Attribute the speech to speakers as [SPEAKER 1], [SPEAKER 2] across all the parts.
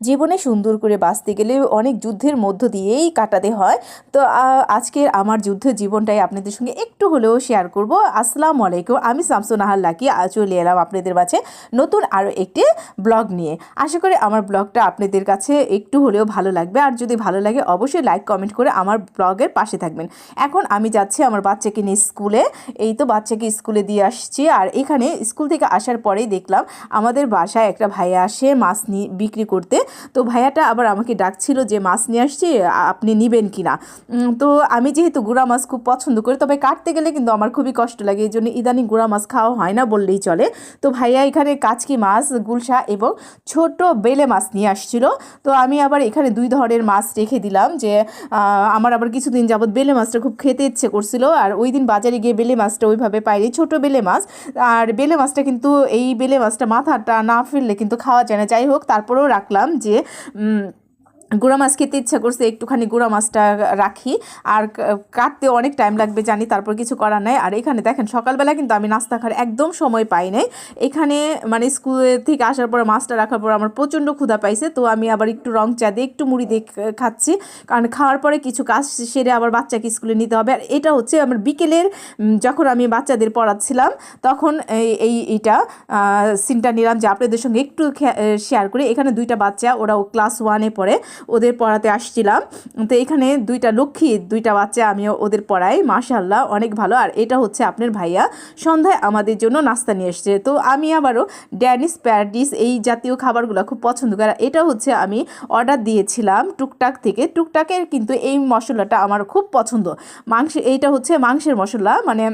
[SPEAKER 1] জীবনে সুন্দর করে বাঁচতে গেলে অনেক যুদ্ধের মধ্য দিয়েই কাটাতে হয়। তো আজকের আমার যুদ্ধের জীবনটাই আপনাদের সঙ্গে একটু হলেও শেয়ার করব। আসসালামু আলাইকুম, আমি শামসুন্নাহার লাকি চলে এলাম আপনাদের কাছে নতুন আরও একটি ব্লগ নিয়ে। আশা করি আমার ব্লগটা আপনাদের কাছে একটু হলেও ভালো লাগবে, আর যদি ভালো লাগে অবশ্যই লাইক কমেন্ট করে আমার ব্লগের পাশে থাকবেন। এখন আমি যাচ্ছি আমার বাচ্চাকে নিয়ে স্কুলে। এই তো বাচ্চাকে স্কুলে দিয়ে আসছি, আর এখানে স্কুল থেকে আসার পরেই দেখলাম আমাদের বাসায় একটা ভাইয়া আসে মাছ বিক্রি করতে। তো ভাইয়াটা আবার আমাকে ডাকছিল যে মাছ নিয়ে আসছি, আপনি নেবেন কি না। তো আমি যেহেতু গুঁড়া মাছ খুব পছন্দ করি, তবে কাটতে গেলে কিন্তু আমার খুবই কষ্ট লাগে, এই জন্য ইদানিং গুঁড়া মাছ খাওয়া হয় না বললেই চলে। তো ভাইয়া এখানে কাচকি মাছ, গুলশা এবং ছোট বেলে মাছ নিয়ে আসছিল। তো আমি আবার এখানে 2 ধরনের মাছ রেখে দিলাম, যে আমার আবার কিছুদিন যাবত বেলে মাছটা খুব খেতে ইচ্ছে করছিল, আর ওই দিন বাজারে গিয়ে বেলে মাছটা ওইভাবে পাইনি, ছোট বেলে মাছ। আর বেলে মাছটা কিন্তু এই বেলে মাছটা মাথাটা না ফেললে কিন্তু খাওয়া যায় না। যাই হোক, তারপরেও রাখলাম যে গুঁড়া মাছ খেতে ইচ্ছা করছে, একটুখানি গুঁড়া মাছটা রাখি। আর কাটতে অনেক টাইম লাগবে জানি, তারপর কিছু করার নাই। আর এখানে দেখেন সকালবেলা কিন্তু আমি নাস্তা খাওয়ার একদম সময় পাই নাই। এখানে মানে স্কুল থেকে আসার পর মাছটা রাখার পর আমার প্রচণ্ড ক্ষুধা পাইছে। তো আমি আবার একটু রং চা দিয়ে একটু মুড়ি দিয়ে খাচ্ছি, কারণ খাওয়ার পরে কিছু কাজ সেরে আবার বাচ্চাকে স্কুলে নিতে হবে। আর এটা হচ্ছে আমার বিকেলের, যখন আমি বাচ্চাদের পড়াচ্ছিলাম তখন এইটা সিনটা নিলাম যে আপনাদের সঙ্গে একটু শেয়ার করি। এখানে 2টা বাচ্চা, ওরাও ক্লাস 1-এ পড়ে, ওদের পড়াতে আসছিলাম। তো এখানে 2টা লক্ষ্মী 2টা বাচ্চা, আমিও ওদের পড়াই, মাশাআল্লাহ অনেক ভালো। আর এটা হচ্ছে আপনার ভাইয়া সন্ধ্যায় আমাদের জন্য নাস্তা নিয়ে এসছে। তো আমি আবারও ড্যানিশ প্যারাডিস এই জাতীয় খাবারগুলো খুব পছন্দ করি। এটা হচ্ছে আমি অর্ডার দিয়েছিলাম টুকটাক থেকে। টুকটাকের কিন্তু এই মশলাটা আমার খুব পছন্দ। এইটা হচ্ছে মাংসের মশলা, মানে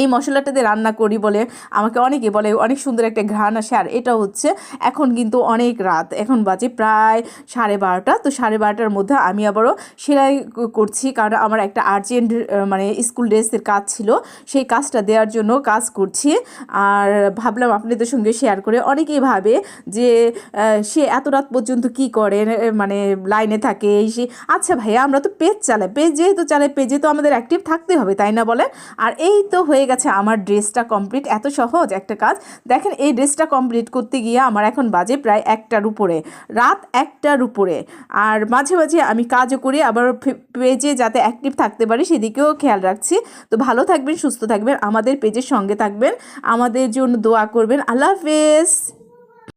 [SPEAKER 1] এই মশলাটাতে রান্না করি বলে আমাকে অনেকে বলে অনেক সুন্দর একটা ঘ্রাণ আসে। আর এটা হচ্ছে এখন কিন্তু অনেক রাত, এখন বাজে প্রায় 12:30। তো 12:30টার মধ্যে আমি আবারও সেলাই করছি, কারণ আমার একটা আর্জেন্ট মানে স্কুল ড্রেসের কাজ ছিল, সেই কাজটা দেওয়ার জন্য কাজ করছি। আর ভাবলাম আপনাদের সঙ্গে শেয়ার করে। অনেকেই ভাবে যে সে এত রাত পর্যন্ত কি করে, মানে লাইনে থাকে সে। আচ্ছা ভাইয়া, আমরা তো পেজ চালাই, পেজ যেহেতু চালাই, পেজে তো আমাদের অ্যাক্টিভ থাকতে হবে, তাই না বলেন। আর এই তো হয়ে গেছে আমার ড্রেসটা কমপ্লিট। এত সহজ একটা কাজ। দেখেন এই ড্রেসটা কমপ্লিট করতে গিয়ে আমার এখন বাজে প্রায় 1টার উপরে, রাত 1টার উপরে। আর মাঝে মাঝে আমি কাজও করি, আবার পেজে যাতে অ্যাক্টিভ থাকতে পারি সেদিকেও খেয়াল রাখছি। তো ভালো থাকবেন, সুস্থ থাকবেন, আমাদের পেজের সঙ্গে থাকবেন, আমাদের জন্য দোয়া করবেন। আল্লাহ হাফেজ।